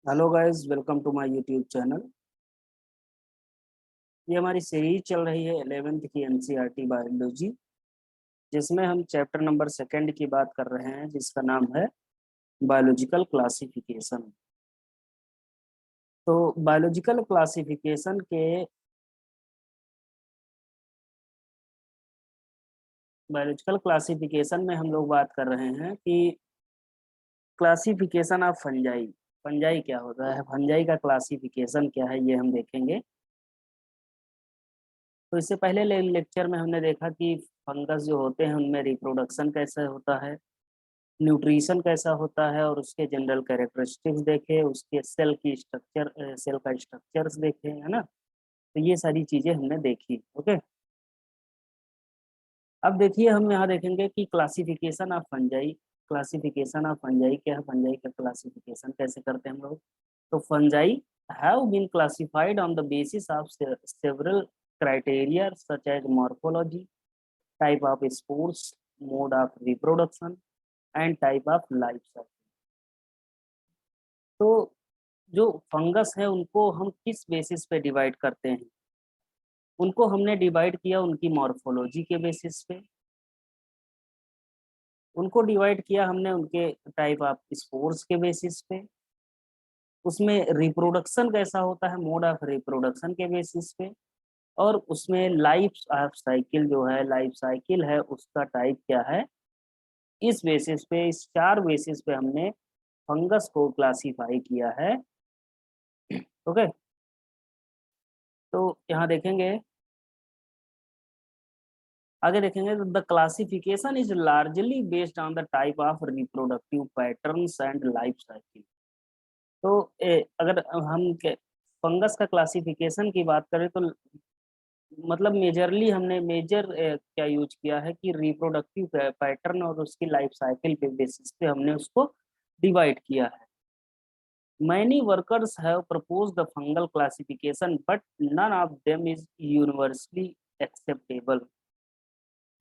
Hello guys, welcome to my YouTube channel. ये हमारी series चल रही है 11th की एनसीईआरटी बायोलॉजी, जिसमें हम चैप्टर नंबर सेकंड की बात कर रहे हैं, जिसका नाम है बायोलॉजिकल क्लासिफिकेशन। तो बायोलॉजिकल क्लासिफिकेशन में हम लोग बात कर रहे हैं कि क्लासिफिकेशन ऑफ फंजाई। फंजाई क्या होता है, फंजाई का क्लासिफिकेशन क्या है, ये हम देखेंगे। तो इससे पहले लेक्चर में हमने देखा कि फंगस जो होते हैं उनमें रिप्रोडक्शन कैसे होता है, न्यूट्रिशन कैसा होता है और उसके जनरल कैरेक्टरिस्टिक्स देखे, उसके सेल का स्ट्रक्चर्स देखे, है ना। तो ये सारी चीजें हमने देखी। ओके, अब देखिए हम यहाँ देखेंगे कि क्लासिफिकेशन ऑफ फंजाई क्या है, फंजाई का क्लासिफिकेशन कैसे करते हैं हम लोग। तो fungi have been classified on the basis of several criteria such as morphology, type of spores, mode of reproduction and type of life cycle. तो जो फंगस है उनको हम किस बेसिस पे डिवाइड करते हैं, उनको हमने डिवाइड किया उनकी मॉर्फोलॉजी के बेसिस पे। उनको डिवाइड किया हमने उनके टाइप ऑफ स्पोर्स के बेसिस पे। उसमें रिप्रोडक्शन कैसा होता है, मोड ऑफ रिप्रोडक्शन के बेसिस पे। और उसमें लाइफ साइकिल है उसका टाइप क्या है, इस बेसिस पे, इस चार बेसिस पे हमने फंगस को क्लासीफाई किया है। ओके, तो यहाँ देखेंगे, आगे देखेंगे। The classification is largely based on the type of reproductive patterns and life cycle. तो अगर हम फंगस का क्लासिफिकेशन की बात करें तो मतलब मेजरली हमने क्या यूज किया है कि रिप्रोडक्टिव पैटर्न और उसकी लाइफ साइकिल पे बेसिस पे हमने उसको डिवाइड किया है। Many workers have proposed the fungal classification, but none of them is universally acceptable.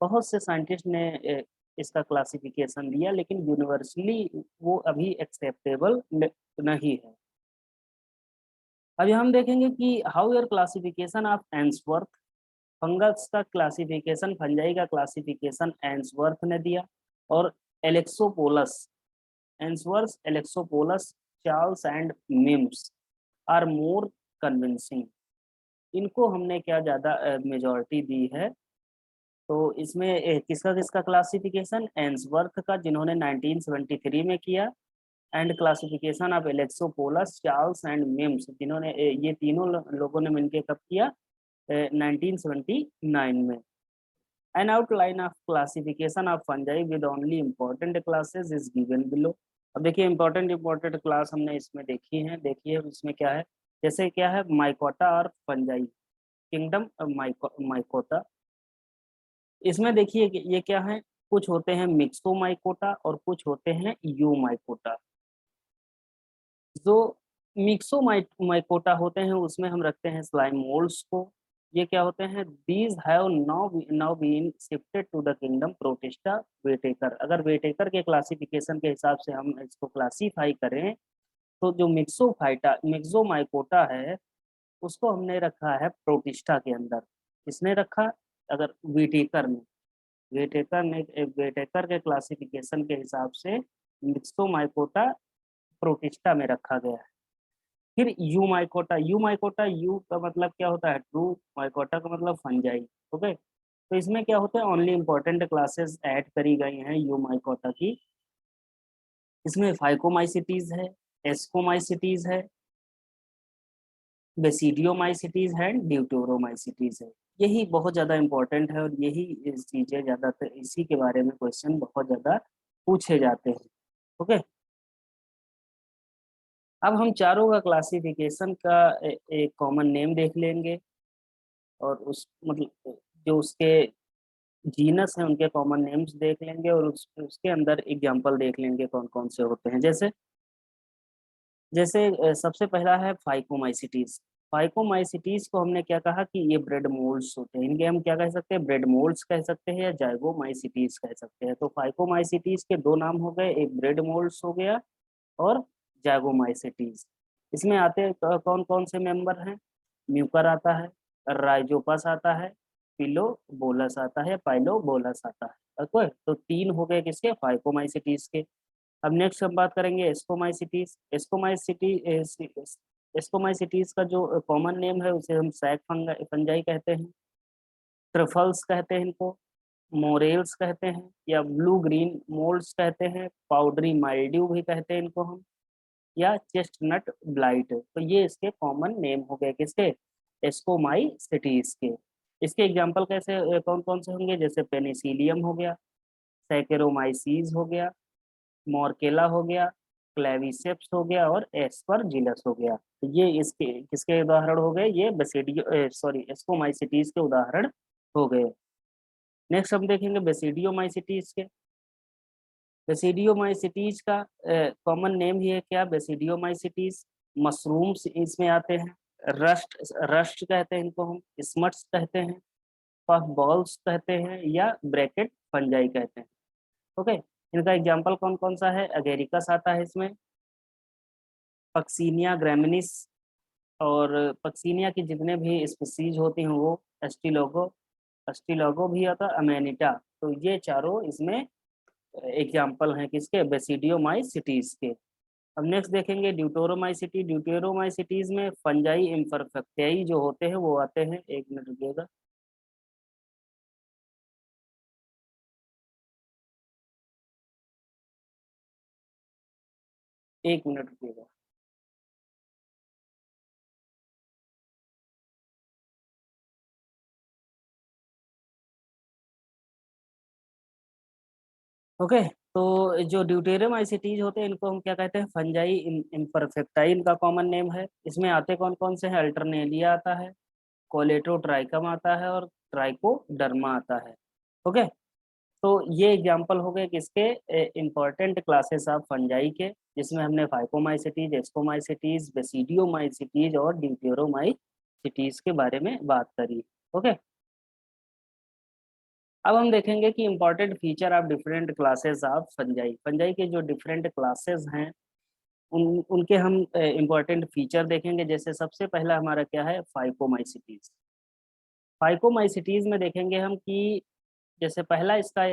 बहुत से साइंटिस्ट ने इसका क्लासिफिकेशन दिया, लेकिन यूनिवर्सली वो अभी एक्सेप्टेबल नहीं है। अभी हम देखेंगे कि how your classification of Ainsworth. Fungus का क्लासिफिकेशन, फंजाई का क्लासिफिकेशन एंसवर्थ ने दिया, और Alexopoulos, Ainsworth, Alexopoulos, Charles and Mims are more convincing. इनको हमने क्या ज़्यादा मेजॉरिटी दी है। तो इसमें किसका किसका क्लासिफिकेशन, एंसवर्थ का जिन्होंने 1973 में किया, and classification of Alexopoulos, Charles and Mims जिन्होंने ये तीनों लोगों ने मिलकर कब किया, 1979 में। N outline of classification of fungi with only important classes is given below. अब देखिए इंपॉर्टेंट क्लास हमने इसमें देखी है, देखिए इसमें क्या है। जैसे क्या है, माइकोटा और फंजाई किंगडम, माइकोटा। इसमें देखिए कि ये क्या है, कुछ होते हैं मिक्सोमाइकोटा और कुछ होते हैं यूमाइकोटा। जो मिक्सोमाइकोटा होते हैं उसमें हम रखते हैं स्लाइम मोल्ड्स को। ये क्या होते हैं, these have now been shifted to the kingdom Protista Whittaker. अगर वेटेकर के क्लासिफिकेशन के हिसाब से हम इसको क्लासीफाई करें, तो जो मिक्सोमाइकोटा है उसको हमने रखा है प्रोटिस्टा के अंदर। किसने रखा, अगर वेटेकर के क्लासिफिकेशन के हिसाब से मिक्सोमाइकोटा प्रोटिस्टा में रखा गया है। फिर यू का मतलब क्या होता है, ट्रू। माइकोटा का मतलब फंजाई। ओके, तो इसमें क्या होता है, ओनली इंपॉर्टेंट क्लासेस ऐड करी गई हैं यू माइकोटा की। इसमें फाइकोमाइसिटीज है, एस्कोमाइसिटीज है, बेसिडियोमाइसिटीज है, ड्यूटेरोमाइसिटीज है। यही बहुत ज्यादा इंपॉर्टेंट है, और यही चीजें ज्यादातर इसी के बारे में क्वेश्चन बहुत ज्यादा पूछे जाते हैं। ओके, अब हम चारों का क्लासिफिकेशन का एक कॉमन नेम देख लेंगे, और उस मतलब जो उसके जीनस है उनके कॉमन नेम्स देख लेंगे, और उसके अंदर एग्जांपल देख लेंगे कौन कौन से होते हैं। जैसे जैसे सबसे पहला है फाइकोमाइसिटीज। फाइकोमाइसिटीज को हमने क्या कहा कि ये ब्रेड मोल्ड्स होते हैं, इनके हम क्या कह सकते हैं, ब्रेड मोल्ड्स कह सकते हैं या जाइगोमाइसिटीज कह सकते हैं। तो फाइकोमाइसिटीज के दो नाम हो गए, एक ब्रेड मोल्ड्स हो गया और जाइगोमाइसिटीज। इसमें आते कौन कौन से मेंबर हैं? म्यूकर आता है, राइजोपस आता है, पिलोबोलस आता है, पाइलोबोलस आता है। ओके, तो 3 हो गए किसके? फाइकोमाइसिटीज के। अब नेक्स्ट हम बात करेंगे एस्कोमाइसिटीज। एस्कोमाइसिटीज का जो कॉमन नेम है उसे हम सैक फंजाई कहते हैं, ट्रफल्स कहते हैं इनको, मोरेल्स कहते हैं, या ब्लू ग्रीन मोल्ड्स कहते हैं, पाउडरी माइल्ड्यू भी कहते हैं इनको हम, या चेस्टनट ब्लाइट। तो ये इसके कॉमन नेम हो गए किसके? एस्कोमाइसिटीज के। इसके एग्जाम्पल कैसे कौन कौन से होंगे? जैसे पेनिसिलियम हो गया, सैकेरोमाइसीज हो गया, मॉर्केला हो गया, क्लेविसेप्स हो गया, और एस्परजिलस हो गया। तो ये इसके किसके उदाहरण हो गए? ये बेसिडियो सॉरी एस्कोमाइसिटीज के उदाहरण हो गए। नेक्स्ट हम देखेंगे बेसिडियोमाइसिटीज के। बेसिडियोमाइसिटीज का कॉमन नेम ही है क्या? बेसिडियोमाइसिटीज। मशरूम्स इसमें आते हैं, रस्ट रस्ट कहते हैं इनको हम, स्मट्स कहते हैं, पफ बॉल्स कहते हैं, या ब्रैकेट फंजाई कहते हैं। ओके, इनका एग्जाम्पल कौन कौन सा है? अगेरिकस आता है इसमें, पक्सीनिया ग्रेमिनिस, और पक्सीनिया की जितने भी स्पीसीज होती हैं वो, एस्टिलोगो एस्टिलोगो भी आता है, अमेनिटा। तो ये चारों इसमें एग्जाम्पल हैं किसके? बेसिडियोमाइसिटीज के। अब नेक्स्ट देखेंगे ड्यूटेरोमाइसिटी। ड्यूटेरोमाइसिटीज में फंजाई इम्परफेक्टियाई जो होते हैं वो आते हैं। एक मिनट रुकिएगा। एक मिनट रुकिएगा। ओके, तो जो ड्यूटेरोमाइसिटीज होते हैं इनको हम क्या कहते हैं? फंजाई इम्परफेक्टाई इनका कॉमन नेम है। इसमें आते कौन कौन से हैं? अल्टरनेलिया आता है, कोलेटोट्राइकम आता है, और ट्राइकोडर्मा आता है। ओके, तो ये एग्जाम्पल हो गए किसके? इंपॉर्टेंट क्लासेस ऑफ फंजाई के, जिसमें हमने फाइकोमाइसिटीज, एस्कोमाइसिटीज, बेसिडियोमाइसिटीज और ड्यूटेरोमाइसिटीज के बारे में बात करी। ओके, अब हम देखेंगे कि important feature of different classes of fungi. Fungi के जो डिफरेंट क्लासेस हैं उनके हम इंपॉर्टेंट फीचर देखेंगे। जैसे सबसे पहला हमारा क्या है? फाइकोमाइसिटीज। फाइकोमाइसिटीज में देखेंगे हम कि जैसे पहला इसका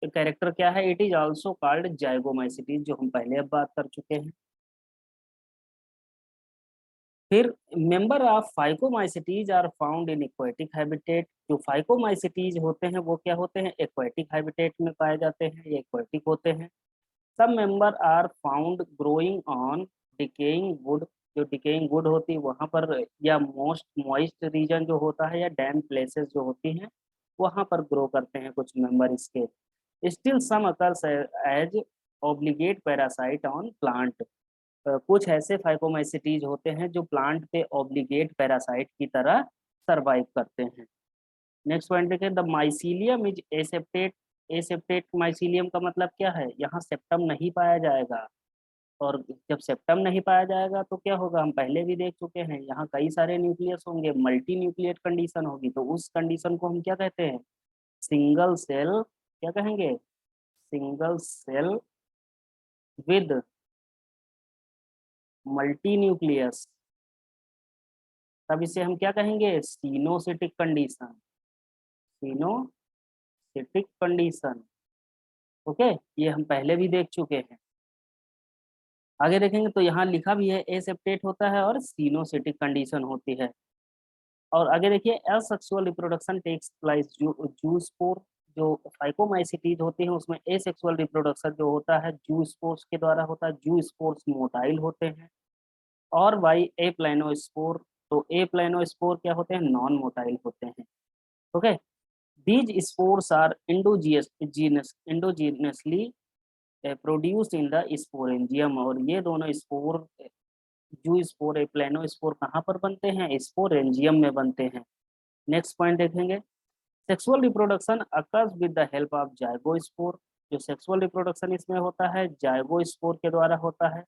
कैरेक्टर क्या है? It is also called zygomycetes, जो हम पहले अब बात कर चुके हैं। फिर member of phycomycetes are found in aquatic habitat. जो फाइकोमाइसिटीज होते हैं वो क्या होते हैं? एक्वेटिक हैबिटेट में पाए जाते हैं, ये एक्वेटिक होते हैं। सब member are found growing on decaying wood. जो डिकेइंग वुड होती है वहां पर, या मोस्ट मॉइस्ट रीजन जो होता है, या डैम प्लेसेस जो होती हैं वहां पर ग्रो करते हैं कुछ मेंबर इसके। Still some occurs as obligate parasite on plant. कुछ ऐसे फाइकोमाइसिटीज होते हैं जो प्लांट पे ऑब्लिगेट पैरासाइट की तरह सरवाइव करते हैं। नेक्स्ट पॉइंट देखें, the mycelium is aseptate. Aseptate mycelium का मतलब क्या है? यहाँ सेप्टम नहीं पाया जाएगा। और जब सेप्टम नहीं पाया जाएगा तो क्या होगा? हम पहले भी देख चुके हैं, यहाँ कई सारे न्यूक्लियस होंगे, मल्टी न्यूक्लिएट कंडीशन होगी। तो उस कंडीशन को हम क्या कहते हैं? Single cell. क्या कहेंगे? Single cell with multi nucleus. तब इसे हम क्या कहेंगे? Coenocytic condition. Coenocytic condition. Okay, ये हम पहले भी देख चुके हैं। आगे देखेंगे तो यहाँ लिखा भी है एसेप्टेट होता है और सीनोसिटिक कंडीशन होती है। और आगे देखिए, asexual reproduction takes place zoospore. जो फाइकोमाइसिटीज होती हैं उसमें एसेक्सुअल रिप्रोडक्शन जो होता है जूस्पोर्स के द्वारा होता है। जूस्पोर्स मोटाइल होते हैं, और बाई ए प्लानोस्पोर। तो ए प्लानोस्पोर क्या होते हैं? नॉन मोटाइल होते हैं। Okay, these spores are endogenously produced in the sporangium. और ये दोनों स्पोर, जू स्पोर, ए प्लानोस्पोर कहाँ पर बनते हैं? स्पोरेंजियम में बनते हैं। नेक्स्ट पॉइंट देखेंगे, sexual reproduction occurs with the help of zygospore. जो सेक्सुअल रिप्रोडक्शन इसमें होता है जाइगोस्पोर के द्वारा होता है।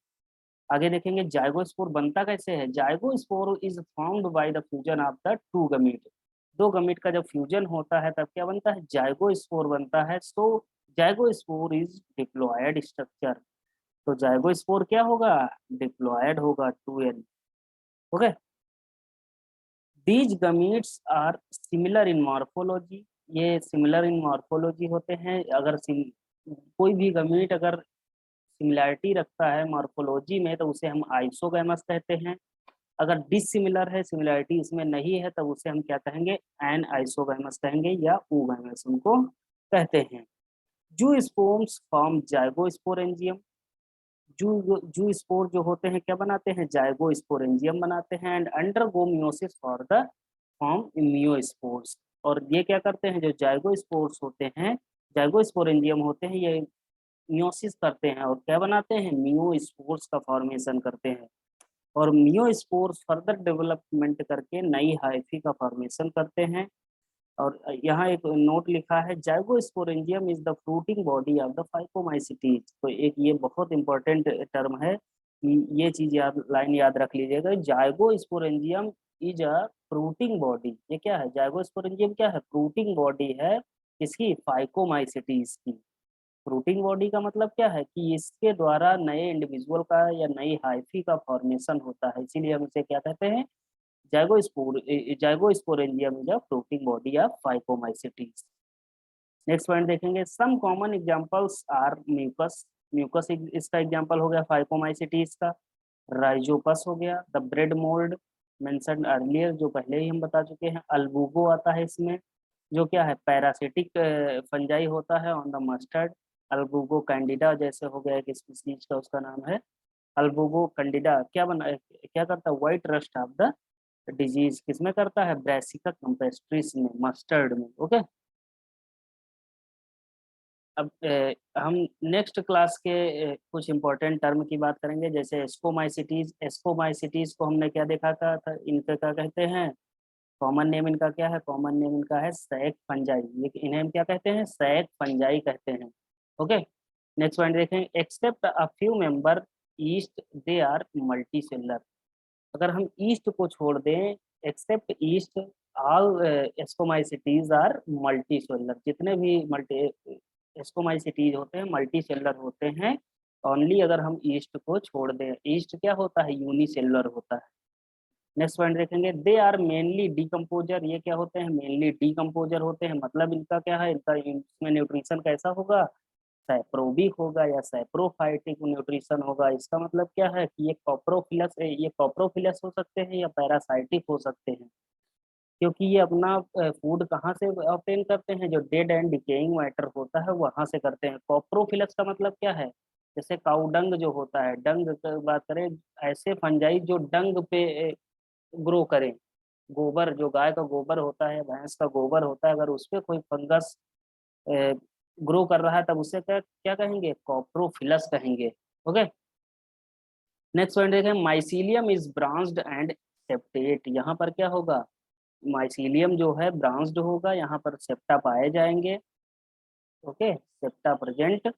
आगे देखेंगे जाइगोस्पोर बनता कैसे है? Zygospore is found by the fusion of the to gamete. दो गमीट का जब फ्यूजन होता है तब क्या बनता है? जाइगोस्पोर बनता है। So zygospore is diploid structure. तो जाइगोस्पोर क्या होगा, डिप्लॉयड होगा 2n। Okay, these gametes are similar in morphology, ये सिमिलर इन मॉर्फोलॉजी होते हैं। अगर कोई भी गमीट अगर सिमिलैरिटी रखता है मॉर्फोलॉजी में तो उसे हम आइसोगैमस कहते हैं। अगर डिसिमिलर है, सिमिलैरिटी इसमें नहीं है, तब उसे हम क्या कहेंगे, एन आइसोगैमस कहेंगे या oogamous उनको कहते हैं। जू स्पोर्म्स फॉर्म जाइगोस्पोरेंजियम, जू स्पोर जो होते हैं क्या बनाते हैं, जाइगोस्पोरेंजियम बनाते हैं। And undergo meiosis for the form miospores, और ये क्या करते हैं, जो जाइगोस्पोर्स होते हैं, जाइगोस्पोरेंजियम होते हैं, ये मियोसिस करते हैं और क्या बनाते हैं, मियोस्पोर्स का फॉर्मेशन करते हैं। और मियोस्पोर्स फर्दर डेवलपमेंट करके नई हाइफी का फॉर्मेशन करते हैं। और यहाँ एक नोट लिखा है, zygosporangium is the fruiting body of the phycomycetes. तो एक ये बहुत इंपॉर्टेंट टर्म है कि ये चीज याद, लाइन याद रख लीजिएगा, जाइगोस्पोरेंजियम इज अ फ्रूटिंग बॉडी। ये क्या है, जाइगोस्पोरेंजियम क्या है, फ्रूटिंग बॉडी है किसकी, फाइकोमाइसिटीज की। फ्रूटिंग बॉडी का मतलब क्या है कि इसके द्वारा नए इंडिविजुअल का या नई हाइफी का फॉर्मेशन होता है, इसीलिए हम इसे क्या कहते हैं, zygosporangium is a fruiting body of phycomycetes. Next point देखेंगे, some common examples are mucus, mucus इसका एग्जांपल हो गया फाइकोमाइसिटीज का। राइजोपस हो गया, the bread mould mention earlier, जो पहले ही हम बता चुके हैं। अल्बुगो आता है इसमें, जो क्या है, पैरासिटिक फंजाई होता है ऑन द मस्टर्ड। अल्बुगो कैंडिडा जैसे हो गया एक स्पीसीज का, उसका नाम है अल्बुगो कैंडिडा। क्या करता है, white rust of the disease किसमें करता है, ब्रासिका कैम्पेस्ट्रिस में, मस्टर्ड में। ओके, अब हम नेक्स्ट क्लास के कुछ इंपॉर्टेंट टर्म की बात करेंगे, जैसे एस्कोमाइसिटीज। एस्कोमाइसिटीज को हमने क्या देखा था इनका क्या कहते हैं, कॉमन नेम इनका क्या है, कॉमन नेम इनका है सैक फंजाई। ये इन्हें हम क्या कहते हैं, सैक फंजाई कहते हैं। ओके, नेक्स्ट पॉइंट देखें, except a few member yeast they are multi cellular. अगर हम ईस्ट को छोड़ दें, except yeast all ascomycetes are multi cellular, जितने भी मल्टी एस्कोमाइसिटीज होते हैं मल्टी सेलर होते हैं। ओनली अगर हम ईस्ट को छोड़ दें, ईस्ट क्या होता है, यूनिसेलुलर होता है। नेक्स्ट पॉइंट देखेंगे, दे आर मेनली डीकम्पोजर। ये क्या होते हैं, मेनली डीकम्पोजर होते हैं। मतलब इनका क्या है, इनका इसमें न्यूट्रिशन कैसा होगा, सैप्रोबिक होगा या सैप्रोफाइटिक न्यूट्रिशन होगा। इसका मतलब क्या है कि ये कॉप्रोफिलस हो सकते हैं या पैरासाइटिक हो सकते हैं, क्योंकि ये अपना फूड कहाँ से ऑब्टेन करते हैं, जो डेड एंड डिकेइंग मैटर होता है वहां से करते हैं। कॉप्रोफिलस का मतलब क्या है, जैसे काउडंग जो होता है, डंग की बात करें, ऐसे फंजाई जो डंग पे ग्रो करें। गोबर, जो गाय का गोबर होता है, भैंस का गोबर होता है, अगर उस पर कोई फंगस ग्रो कर रहा है तब उसे क्या क्या कहेंगे, कॉप्रोफिलस कहेंगे। ओके, नेक्स्ट पॉइंट देखें, mycelium is branched and septate. यहाँ पर क्या होगा, माइसीलियम जो है ब्रांच्ड होगा, यहाँ पर सेप्टा पाए जाएंगे। ओके, सेप्टा प्रेजेंट,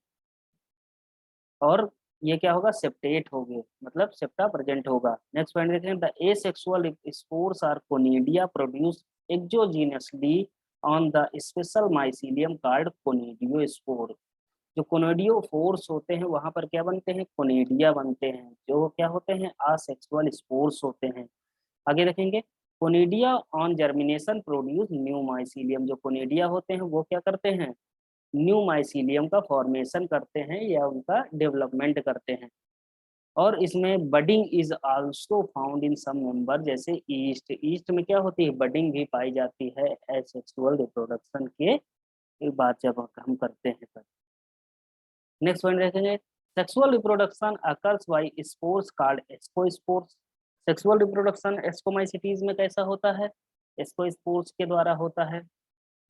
और ये क्या होगा, सेप्टेट हो गए, मतलब सेप्टा प्रेजेंट होगा। नेक्स्ट पॉइंट देखें, the asexual spores are conidia produce exogenously on the special mycelium called conidiospore. जो कोनिडियो फोर्स होते हैं वहां पर क्या बनते हैं, कोनिडिया बनते हैं, जो क्या होते हैं, असेक्सुअल स्पोर्स होते हैं। आगे देखेंगे, conidia on germination produce new mycelium. जो कोनिडिया होते हैं वो क्या करते हैं, न्यू माइसीलियम का फॉर्मेशन करते हैं या उनका डेवलपमेंट करते हैं। और इसमें budding is also found in some member, जैसे ईस्ट, ईस्ट में क्या होती है, बडिंग भी पाई जाती है एसेक्सुअल रिप्रोडक्शन के बाद जब हम करते हैं तब। नेक्स्ट पॉइंट देखेंगे, sexual reproduction occurs bye spores called ascospores. Sexual reproduction ascomycetes में कैसा होता है, एस्कोस्पोर्स के द्वारा होता है।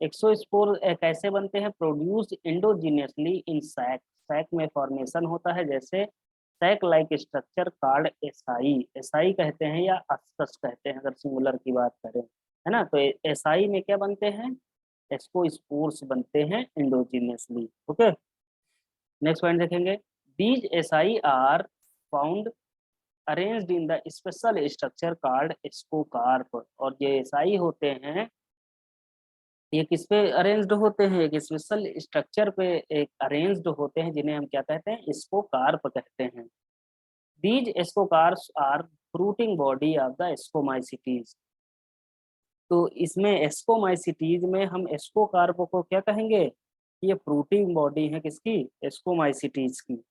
एक्सोस्पोर कैसे बनते हैं, produce endogenously in sac, sac में फॉर्मेशन होता है, जैसे sac like structure called asci, asci कहते हैं या अस्कस कहते हैं अगर सिंगुलर की बात करें, है ना। तो एसाई में क्या बनते हैं, एस्कोस्पोर्स बनते हैं इंडोजीनियसली। ओके, नेक्स्ट पॉइंट देखेंगे, these asci are found arranged in the special structure called ascocarp. और ये एसाई होते हैं ये किस पे अरेंज्ड होते हैं, एक स्पेशल स्ट्रक्चर पे एक अरेंज्ड होते हैं, जिन्हें हम क्या कहते हैं, स्पोकार्प कहते हैं। These ascocarps are fruiting body of the ascomycetes. तो इसमें स्कोमाइसिटीज में हम स्पोकार्प को क्या कहेंगे, ये फ्रूटिंग बॉडी है किसकी, स्कोमाइसिटीज की।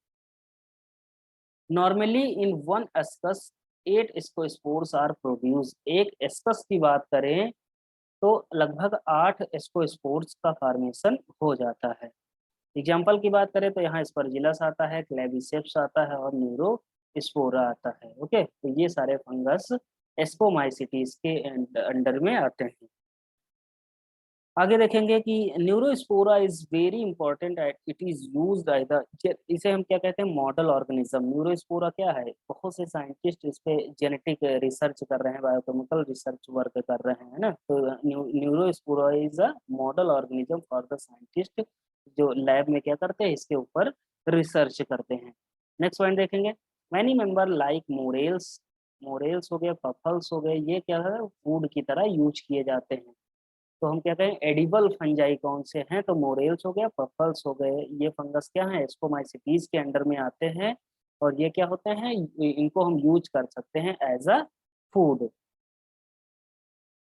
Normally in one ascus 8 spores are produce. एक एस्कस की बात करें तो लगभग 8 स्पोर्स का फॉर्मेशन हो जाता है। एग्जाम्पल की बात करें तो यहाँ स्पर्जिलस आता है, क्लेविसेप्स आता है और न्यूरो स्पोरा आता है। ओके, तो ये सारे फंगस एस्कोमाइसिटीज के अंडर में आते हैं। आगे देखेंगे कि Neurospora is very important, it is used इसे हम क्या कहते हैं, मॉडल ऑर्गेनिज्म। न्यूरोस्पोरा क्या है, बहुत से साइंटिस्ट इस पे जेनेटिक रिसर्च कर रहे हैं, बायोकेमिकल रिसर्च वर्क कर रहे हैं, है ना। तो Neurospora is a model organism for the scientist, जो लैब में क्या करते हैं, इसके ऊपर रिसर्च करते हैं। नेक्स्ट पॉइंट देखेंगे, many member like morels, morels हो गए, पफल्स हो गए, ये क्या है, फूड की तरह यूज किए जाते हैं। तो हम कहते हैं एडिबल फंजाई कौन से हैं, तो मोरेल्स हो गया, पफल्स हो गए, ये फंगस क्या है, स्कोमाइसिटीज के अंडर में आते हैं। और ये क्या होते हैं, इनको हम यूज कर सकते हैं as a food.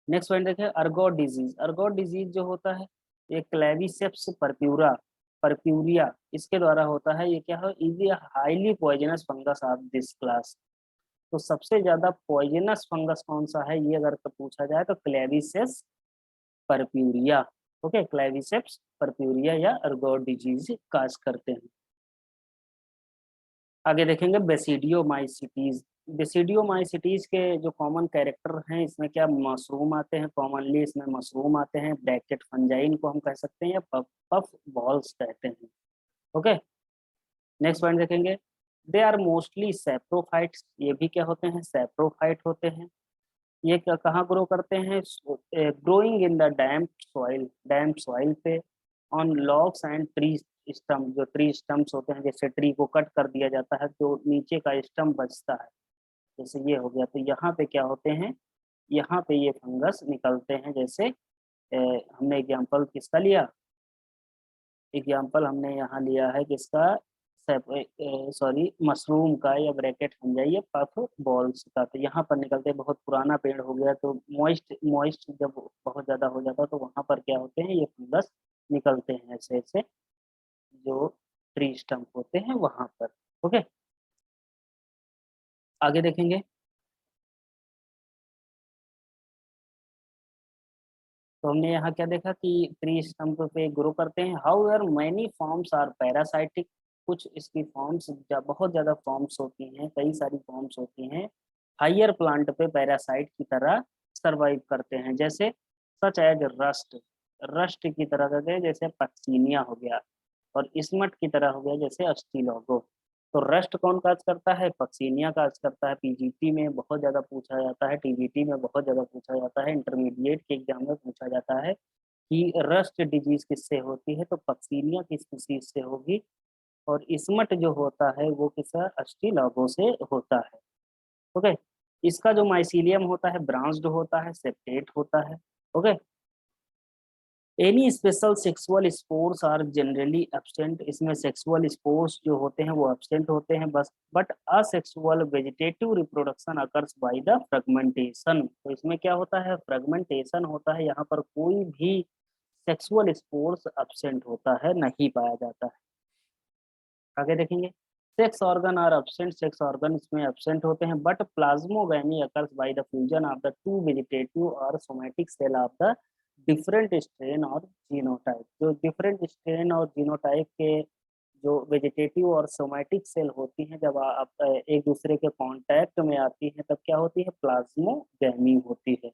Next point देखें, अर्गोट डिजीज। अर्गोट डिजीज जो होता है, ये क्लेविसेप्स परप्यूरा, परप्यूरिया, इसके द्वारा होता है। ये क्या है, is a highly poisonous fungus of this class. तो सबसे ज्यादा पॉइजनस फंगस कौन सा है, ये अगर पूछा जाए तो Claviceps purpurea. Okay, Claviceps purpurea या अर्गोट डिजीज काज करते हैं। आगे देखेंगे बेसिडियोमाइसिटीज। बेसिडियोमाइसिटीज के जो कॉमन कैरेक्टर हैं, इसमें क्या मशरूम आते हैं, कॉमनली इसमें मशरूम आते हैं, ब्रैकेट फंजाइन को हम कह सकते हैं, या पफ पफ बॉल्स कहते हैं। ओके, नेक्स्ट पॉइंट देखेंगे, दे आर मोस्टली सेप्रोफाइट्स। ये भी क्या होते हैं, सेप्रोफाइट होते हैं। ये कहाँ ग्रो करते हैं, growing in the damp soil, damp soil पे, on logs and tree stump. जो ट्री स्टम्प्स होते हैं, जैसे ट्री को कट कर दिया जाता है जो नीचे का स्टम्प बचता है, जैसे ये हो गया, तो यहाँ पे क्या होते हैं, यहाँ पे ये फंगस निकलते हैं। जैसे हमने एग्जाम्पल किसका लिया, एग्जाम्पल हमने यहाँ लिया है किसका, सॉरी मशरूम का, या ब्रैकेट फंजाई या पफ बॉल्स का। तो यहाँ पर निकलते हैं, बहुत पुराना पेड़ हो गया तो मॉइस्ट मॉइस्ट जब बहुत ज़्यादा हो जाता है तो वहाँ पर क्या होते हैं, ये फंगस निकलते हैं ऐसे ऐसे, जो ट्री स्टम्प होते हैं वहाँ पर। ओके, आगे देखेंगे, तो हमने यहाँ क्या देखा कि ट्री स्टम्प पे ग्रो करते हैं। However many forms are parasitic. कुछ इसकी फॉर्म्स बहुत ज़्यादा फॉर्म्स होती हैं, कई सारी फॉर्म्स होती हैं, हाइयर प्लांट पे पैरासाइट की तरह सरवाइव करते हैं। जैसे सच एज रस्ट, रस्ट की तरह करते हैं, जैसे पक्सीनिया हो गया, और स्मट की तरह हो गया जैसे अस्टिलोगो। तो रस्ट कौन काज करता है, पक्सीनिया काज करता है। पीजीटी में बहुत ज्यादा पूछा जाता है, टीजीटी में बहुत ज्यादा पूछा जाता है, इंटरमीडिएट के एग्जाम में पूछा जाता है कि रस्ट डिजीज किससे होती है, तो पक्सीनिया किस डिजीज से होगी, और स्मट जो होता है वो किस अस्टिलोगो से होता है। ओके, इसका जो माइसीलियम होता है ब्रांच्ड होता है, सेप्टेट होता है। Okay, any special sexual spores are generally absent. इसमें सेक्सुअल स्पोर्स जो होते हैं वो एब्सेंट होते हैं बस, but asexual vegetative reproduction occurs by the fragmentation. तो इसमें क्या होता है, फ्रेगमेंटेशन होता है, यहाँ पर कोई भी सेक्सुअल स्पोर्स एब्सेंट होता है, नहीं पाया जाता है। आगे देखेंगे, sex organ are absent. Sex organ इसमें एब्सेंट होते हैं, but plasmogamy occurs by the fusion of the two vegetative और somatic cell of the different strain और जीनोटाइप। जो डिफरेंट स्ट्रेन और जीनोटाइप के जो वेजिटेटिव और सोमैटिक सेल होती हैं, जब आप एक दूसरे के कांटेक्ट में आती हैं तब क्या होती है, प्लाज्मोगैमी होती है।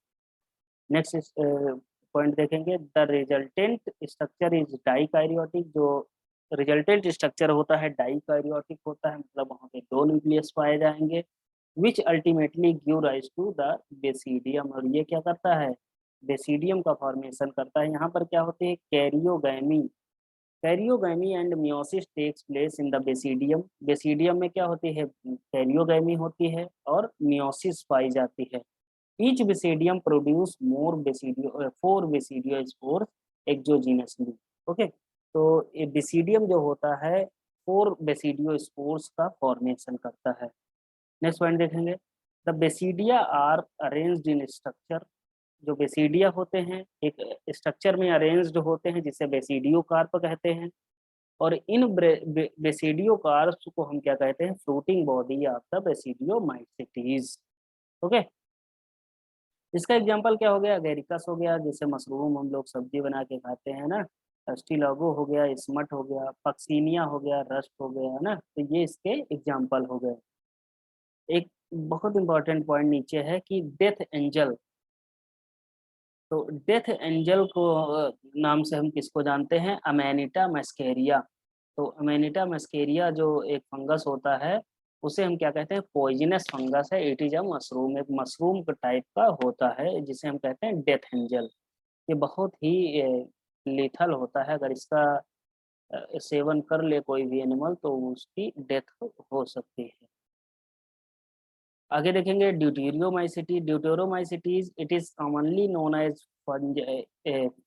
नेक्स्ट पॉइंट देखेंगे, the resultant structure is dikaryotic. जो रिजल्टेंट स्ट्रक्चर होता है डाइकैरियोटिक होता है, मतलब वहाँ पे दो न्यूक्लियस पाए जाएंगे, which ultimately give rise to the basidium. और ये क्या करता है, बेसिडियम का फॉर्मेशन करता है। यहाँ पर क्या होती है, karyogamy, karyogamy and meiosis takes place in the basidium. Basidium में क्या होती है, कैरियोगैमी होती है और मियोसिस पाई जाती है। Each basidium produce more basidio 4 basidio spores exogenously. Okay, तो ये बेसिडियम जो होता है 4 बेसिडियो स्पोर्स का फॉर्मेशन करता है। नेक्स्ट पॉइंट देखेंगे, the basidia are arranged in structure. जो बेसिडिया होते हैं एक स्ट्रक्चर में अरेंज्ड होते हैं जिसे बेसिडियो कार्प कहते हैं, और इन बेसिडियो कार्प्स को हम क्या कहते हैं, floating body of the basidiomycetes. Okay, इसका एग्जांपल क्या हो गया, एगेरिकस हो गया, जैसे मशरूम हम लोग सब्जी बना के खाते हैं ना, स्टिलागो हो गया, स्मट हो गया, पक्सीनिया हो गया, रस्ट हो गया, है ना, तो ये इसके एग्जांपल हो गए। एक बहुत इंपॉर्टेंट पॉइंट नीचे है कि डेथ एंजल, तो डेथ एंजल को नाम से हम किसको जानते हैं, अमेनिटा मस्केरिया। तो अमेनिटा मस्केरिया जो एक फंगस होता है उसे हम क्या कहते हैं, पॉइजनस फंगस है, इट इज अ मशरूम, एक मशरूम टाइप का होता है जिसे हम कहते हैं डेथ एंजल। ये बहुत ही लीथल होता है, अगर इसका सेवन कर ले कोई भी एनिमल तो उसकी डेथ हो सकती है। आगे देखेंगे deuteromycete, deuteromycetes it is commonly known as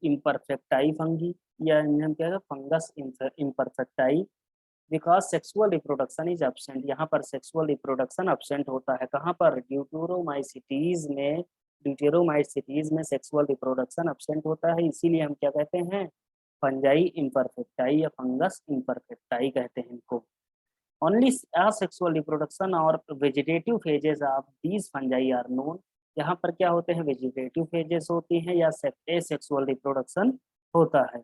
imperfecti fungi, या हम क्या है fungus imperfecti, because sexual reproduction is absent. यहाँ पर सेक्सुअल रिप्रोडक्शन एब्सेंट होता है, कहाँ पर, ड्यूटेरोमाइसिटीज में सेक्सुअल रिप्रोडक्शन एब्सेंट होता है, इसीलिए हम क्या कहते हैं, फंजाई इम्परफेक्टाई या फंगस इम्परफेक्टाई कहते हैं इनको। Only asexual reproduction और vegetative phases of these fungi are known. यहाँ पर क्या होते हैं, वेजिटेटिव फेजेस होती हैं या एसेक्सुअल रिप्रोडक्शन होता है।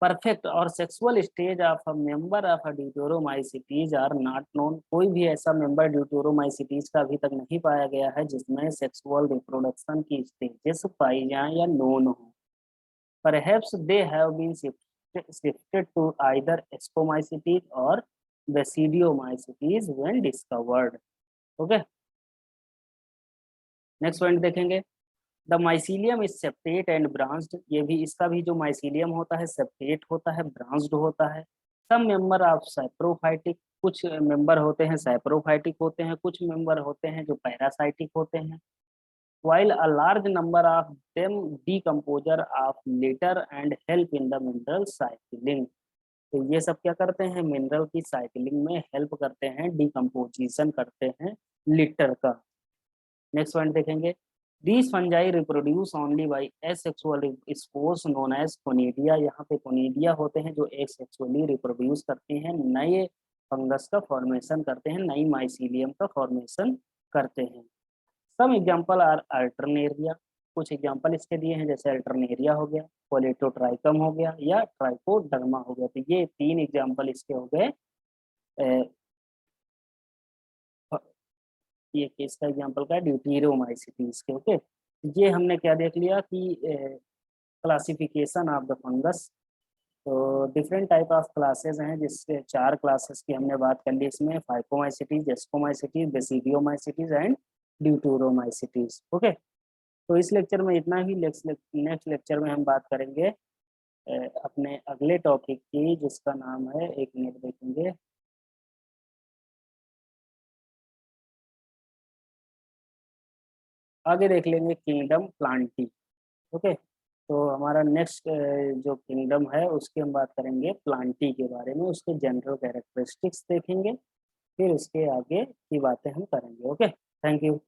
परफेक्ट और sexual stage of a member of a deuteromycetes are not known. कोई भी ऐसा मेंबर ड्यूटेरोमाइसिटीज का अभी तक नहीं पाया गया है जिसमें सेक्सुअल रिप्रोडक्शन की स्टेजेस पाई जाए या नोन हो। Perhaps they have been shifted to either Ascomycetes or Basidiomycetes when discovered. Okay, next point देखेंगे, the mycelium is septate and branched. ये भी, इसका भी जो माइसीलियम होता है सेप्टेट होता है, ब्रांच्ड होता है। सम मेंबर ऑफ सैप्रोफाइटिक, कुछ मेंबर होते हैं सैप्रोफाइटिक होते हैं, कुछ मेंबर होते हैं जो पैरासाइटिक होते हैं। while a large number of them decomposer of later and help in the mineral cycling। तो ये सब क्या करते हैं, मिनरल की साइकिलिंग में हेल्प करते हैं, डिकम्पोजिशन करते हैं लिटर का। नेक्स्ट पॉइंट देखेंगे, these fungi reproduce only by asexual spores known as conidia। यहाँ पे कोनिडिया होते हैं जो asexually रिप्रोड्यूस करते हैं, नए फंगस का फॉर्मेशन करते हैं, नई माइसीलियम का फॉर्मेशन करते हैं। सम एग्जाम्पल आर अल्टरनेरिया, कुछ एग्जाम्पल इसके दिए हैं, जैसे अल्टरनेरिया हो गया, पोलेटोट्राइकम हो गया, या ट्राइकोडर्मा हो गया। तो ये 3 एग्जाम्पल इसके हो गए। ये किसका एग्जाम्पल का है, ड्यूटेरोमाइसिटीज के। ओके, ये हमने क्या देख लिया कि क्लासिफिकेशन ऑफ द फंगस। तो डिफरेंट टाइप ऑफ क्लासेस हैं, जिससे 4 क्लासेस की हमने बात कर ली इसमें, phycomycetes, ascomycetes, basidiomycetes and deuteromycetes. Okay, तो इस लेक्चर में इतना ही। नेक्स्ट लेक्चर में हम बात करेंगे अपने अगले टॉपिक की, जिसका नाम है, एक मिनट देखेंगे, आगे देख लेंगे किंगडम प्लांटी। ओके, तो हमारा नेक्स्ट जो किंगडम है उसकी हम बात करेंगे प्लांटी के बारे में, उसके जनरल कैरेक्टरिस्टिक्स देखेंगे, फिर उसके आगे की बातें हम करेंगे। Okay, thank you.